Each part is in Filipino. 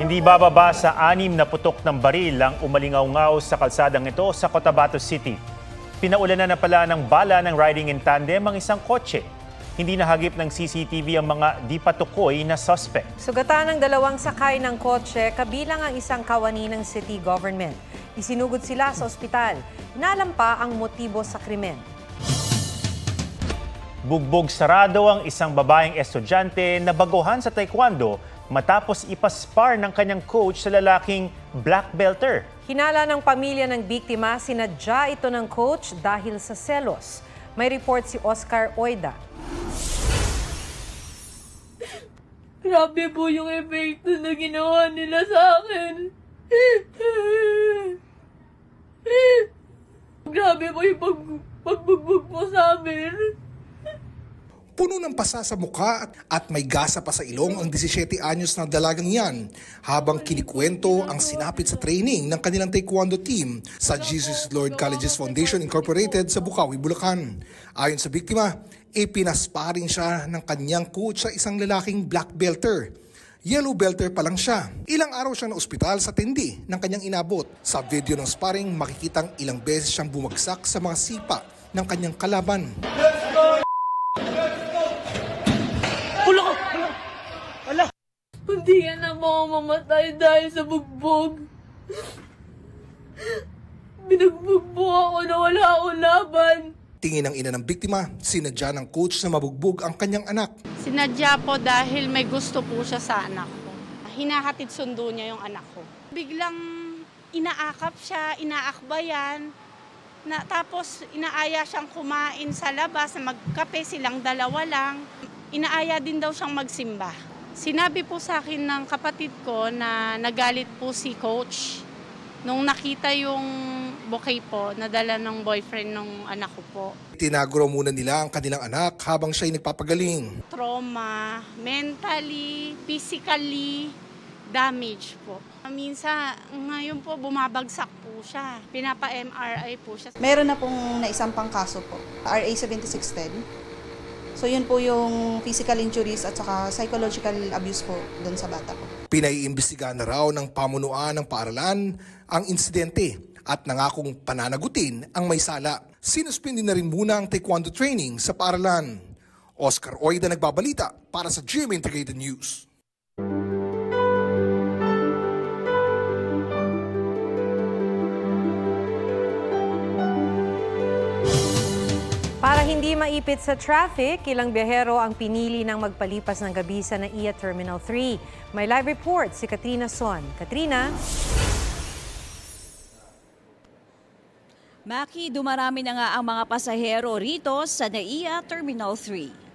Hindi bababa sa 6 na putok ng baril ang umalingaw-ngaw sa kalsadang ito sa Cotabato City. Pinaulanan na pala ng bala ng riding in tandem ang isang kotse. Hindi nahagip ng CCTV ang mga di patukoy na suspect. Sugatan ng 2 sakay ng kotse kabilang ang isang kawani ng city government. Isinugod sila sa ospital. Inalam pa ang motibo sa krimen. Bugbog sarado ang isang babaeng estudyante na baguhan sa taekwondo matapos ipaspar ng kanyang coach sa lalaking black belter. Hinala ng pamilya ng biktima, sinadya ito ng coach dahil sa selos. May report si Oscar Oida. Grabe po yung epekto na ginawa nila sa akin. Grabe po yung pagbugbog po sa amin. Puno ng pasa sa mukha at may gasa pa sa ilong ang 17 anyos na dalagang yan habang kinikwento ang sinapit sa training ng kanilang taekwondo team sa Jesus Lord Colleges Foundation Incorporated sa Bukawi, Bulacan. Ayon sa biktima, ipinasparing siya ng kanyang coach sa isang lalaking black belter. Yellow belter pa lang siya. Ilang araw siyang na ospital sa tindi ng kanyang inabot. Sa video ng sparring, makikitang ilang beses siyang bumagsak sa mga sipa ng kanyang kalaban. Hindi yan na mamamatay dahil sa bugbog. Binugbog po ako na wala akong laban. Tingin ng ina ng biktima, sinadya ng coach na mabugbog ang kanyang anak. Sinadya po dahil may gusto po siya sa anak ko. Hinahatid sundo niya yung anak ko. Biglang inaakap siya, inaakbayan. Tapos inaaya siyang kumain sa labas, magkape silang dalawa lang. Inaaya din daw siyang magsimba. Sinabi po sa akin ng kapatid ko na nagalit po si coach nung nakita yung bouquet po na dala ng boyfriend ng anak ko po. Tinaguro muna nila ang kanilang anak habang siya'y nagpapagaling. Trauma, mentally, physically, damage po. Minsan, ngayon po bumabagsak po siya. Pinapa-MRI po siya. Meron na pong naisampang kaso po, RA 7610. So yun po yung physical injuries at saka psychological abuse po doon sa bata po. Pinaiimbestigahan na raw ng pamunuan ng paaralan ang insidente at nangakong pananagutin ang may sala. Sinuspindi na rin muna ang taekwondo training sa paaralan. Oscar Oida nagbabalita para sa GMA Integrated News. Para hindi maipit sa traffic, ilang biyahero ang pinili ng magpalipas ng gabi sa NAIA Terminal 3. May live report si Katrina Son. Katrina? Maki, dumarami na nga ang mga pasahero rito sa NAIA Terminal 3.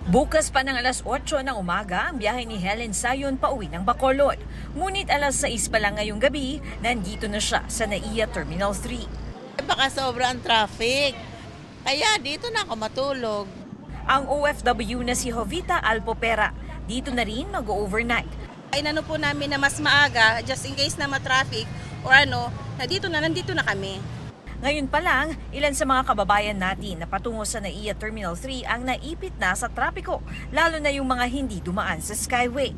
Bukas pa ng alas 8 ng umaga ang biyahe ni Helen Sayon pauwi ng Bacolod. Ngunit alas 6 pa lang ngayong gabi, nandito na siya sa NAIA Terminal 3. Baka sobrang traffic, kaya dito na ako matulog. Ang OFW na si Jovita Alpopera, dito na rin mag-overnight. Inano po namin na mas maaga, just in case na ma-traffic or nandito na kami. Ngayon pa lang, ilan sa mga kababayan natin na patungo sa NAIA Terminal 3 ang naipit na sa trapiko, lalo na yung mga hindi dumaan sa Skyway.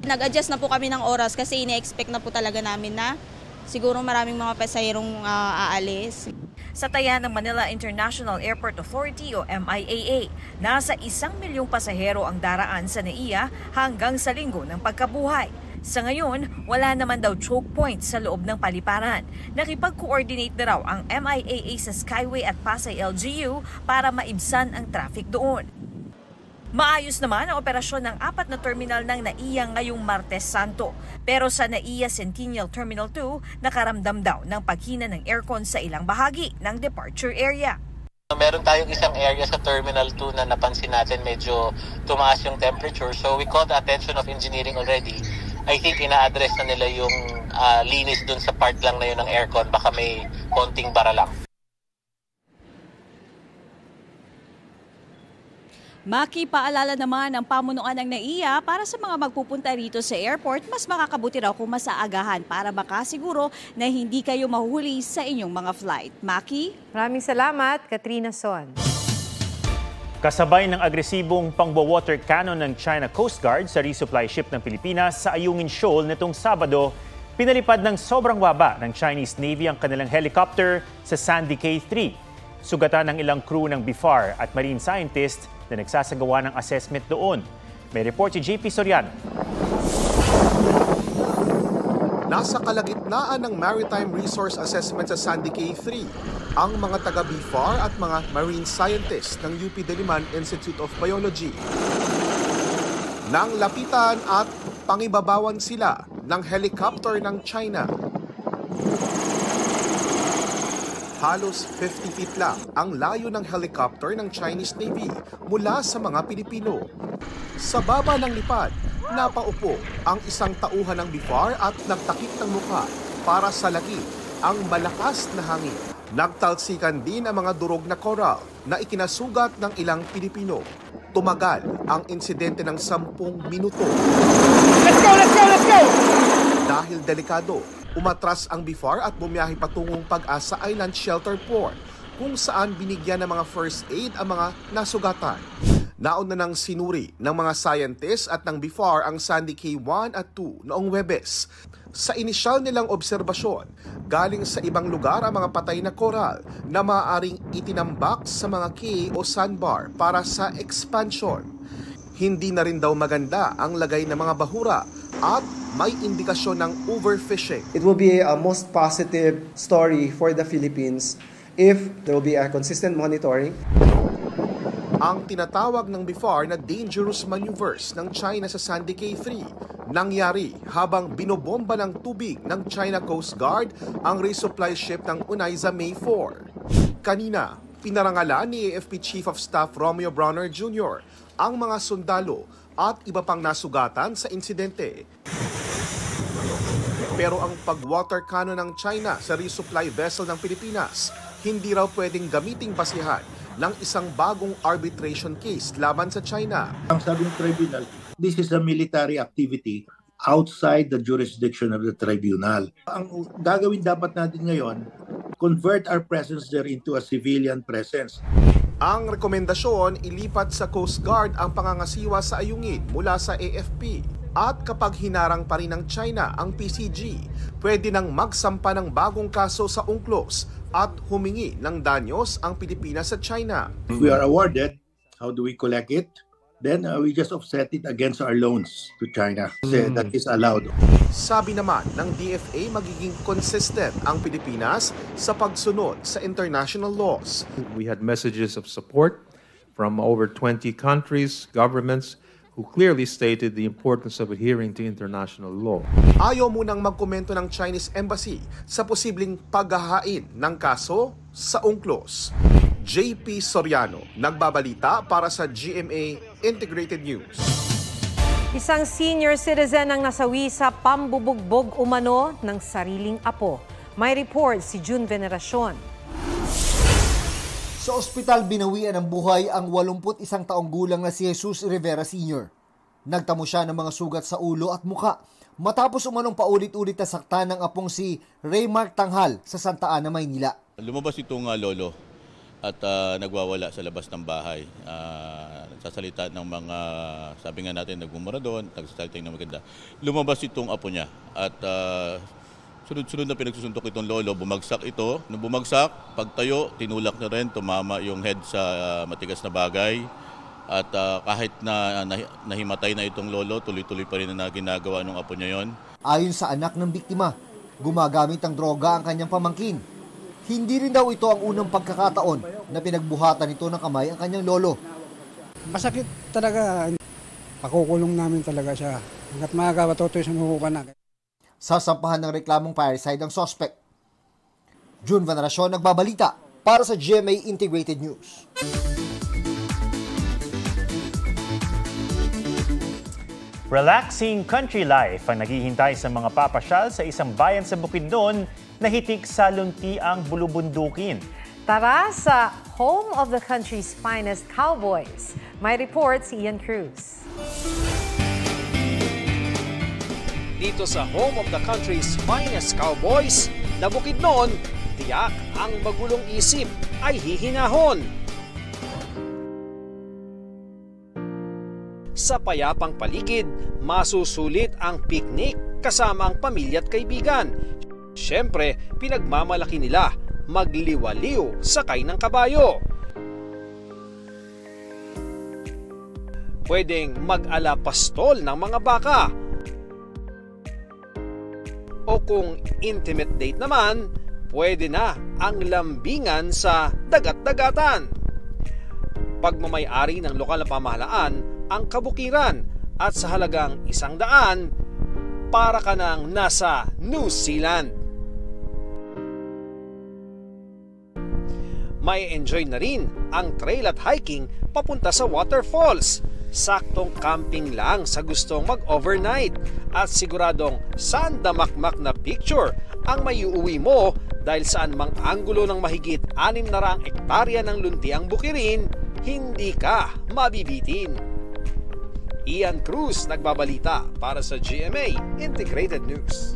Nag-adjust na po kami ng oras kasi ine-expect na po talaga namin na siguro maraming mga pasaherong aalis. Sa taya ng Manila International Airport Authority o MIAA, nasa 1 milyong pasahero ang daraan sa NAIA hanggang sa linggo ng pagkabuhay. Sa ngayon, wala naman daw choke point sa loob ng paliparan. Nakipag-coordinate na raw ang MIAA sa Skyway at Pasay LGU para maibsan ang traffic doon. Maayos naman ang operasyon ng 4 na terminal ng NAIA ngayong Martes Santo. Pero sa NAIA Centennial Terminal 2, nakaramdam daw ng paghina ng aircon sa ilang bahagi ng departure area. Meron tayong isang area sa Terminal 2 na napansin natin medyo tumaas yung temperature. So we called the attention of engineering already. I think ina-address na nila yung linis dun sa part lang na yun ng aircon. Baka may konting bara lang. Maki, paalala naman ang pamunuan ng NAIA para sa mga magpupunta rito sa airport, mas makakabuti raw kung masaagahan para makasiguro na hindi kayo mahuhuli sa inyong mga flight. Maki? Maraming salamat, Katrina Son. Kasabay ng agresibong pangwa-water cannon ng China Coast Guard sa resupply ship ng Pilipinas sa Ayungin Shoal nitong Sabado, pinalipad ng sobrang baba ng Chinese Navy ang kanilang helicopter sa Sandy Cay 3. Sugatan ng ilang crew ng BIFAR at marine scientist na nagsasagawa ng assessment doon. May report si JP Soriano. Nasa kalagitnaan ng Maritime Resource Assessment sa Sandy Cay 3 ang mga taga-BIFAR at mga marine scientists ng UP Diliman Institute of Biology. Nang lapitan at pangibabawan sila ng helicopter ng China. Halos 50 feet lang ang layo ng helicopter ng Chinese Navy mula sa mga Pilipino. Sa baba ng lipad, napaupo ang isang tauhan ng BIFAR at nagtakip ng mukha para sa lagi ang malakas na hangin. Nagtalsikan din ang mga durog na coral na ikinasugat ng ilang Pilipino. Tumagal ang insidente ng 10 minuto. Let's go, let's go, let's go! Dahil delikado, umatras ang BIFAR at bumiyahe patungong Pag-asa Island Shelter Port kung saan binigyan ng mga first aid ang mga nasugatan. Nauna nang sinuri ng mga scientists at ng BIFAR ang Sandy Cay 1 at 2 noong Huwebes. Sa inisyal nilang obserbasyon, galing sa ibang lugar ang mga patay na koral na maaaring itinambak sa mga cay o sandbar para sa expansion. Hindi na rin daw maganda ang lagay ng mga bahura at may indikasyon ng overfishing. It will be a most positive story for the Philippines if there will be a consistent monitoring. Ang tinatawag ng BIFAR na dangerous maneuvers ng China sa Sandy Cay 3 nangyari habang binobomba ng tubig ng China Coast Guard ang resupply ship ng Unaiza May 4. Kanina, pinarangalan ni AFP Chief of Staff Romeo Browner Jr. ang mga sundalo at iba pang nasugatan sa insidente. Pero ang pag-water cannon ng China sa resupply vessel ng Pilipinas hindi raw pwedeng gamiting basihan ng isang bagong arbitration case laban sa China. Ang sabi ng tribunal, this is a military activity outside the jurisdiction of the tribunal. Ang gagawin dapat natin ngayon, convert our presence there into a civilian presence. Ang rekomendasyon, ilipat sa Coast Guard ang pangangasiwa sa Ayungin mula sa AFP. At kapag hinarang pa rin ng China ang PCG, pwede nang magsampa ng bagong kaso sa UNCLOS at humingi ng danyos ang Pilipinas sa China. If we are awarded, how do we collect it? Then we just offset it against our loans to China. That is allowed. Sabi naman ng DFA, magiging consistent ang Pilipinas sa pagsunod sa international laws. We had messages of support from over 20 countries, governments, who clearly stated the importance of adhering to international law. Ayaw munang magkomento ng Chinese Embassy sa posibleng paghahain ng kaso sa UNCLOS. JP Soriano, nagbabalita para sa GMA Integrated News. Isang senior citizen ang nasawi sa pambubugbog umano ng sariling apo. May report si June Veneracion. Sa ospital, binawian ng buhay ang 81 taong gulang na si Jesus Rivera Sr. Nagtamo siya ng mga sugat sa ulo at muka matapos umanong paulit-ulit na sakta ng apong si Raymark Tanghal sa Santa Ana, Maynila. Lumabas itong lolo at nagwawala sa labas ng bahay. Nagsasalita ng mga, sabi nga natin, nagmumura doon, nagsasalita ng maganda. Lumabas itong apo niya at sunod-sunod na pinagsusuntok itong lolo, bumagsak ito. Nung bumagsak, pagtayo, tinulak na rin, tumama yung head sa matigas na bagay. At kahit na nahimatay na itong lolo, tuloy-tuloy pa rin na ginagawa ng apo niya yon. Ayon sa anak ng biktima, gumagamit ng droga ang kanyang pamangkin. Hindi rin daw ito ang unang pagkakataon na pinagbuhatan ito ng kamay ang kanyang lolo. Masakit talaga. Pakukulong namin talaga siya. Hanggat maaga, matutoy sa mahuhukan na. Sasampahan ng reklamong parricide ang suspect. June Veneracion, nagbabalita para sa GMA Integrated News. Relaxing country life ang naghihintay sa mga papasyal sa isang bayan sa Bukidnon na hitik sa luntiang bulubundukin. Tara sa home of the country's finest cowboys. May report si Ian Cruz. Dito sa home of the country's finest cowboys, na Bukidnon, tiyak ang magulong isip ay hihinahon. Sa payapang paligid, masusulit ang picnic kasama ang pamilya at kaibigan. Siyempre, pinagmamalaki nila magliwaliw sakay ng kabayo. Pwedeng mag-ala pastol ng mga baka. O kung intimate date naman, pwede na ang lambingan sa dagat-dagatan. Pagmamay-ari ng lokal na pamahalaan ang kabukiran at sa halagang 100, para ka nang nasa New Zealand. May enjoy na rin ang trail at hiking papunta sa waterfalls. Saktong camping lang sa gustong mag-overnight at siguradong sandamakmak na picture ang maiuwi mo dahil saan mang anggulo ng mahigit 600 hektarya ng luntiang bukirin, hindi ka mabibitin. Ian Cruz nagbabalita para sa GMA Integrated News.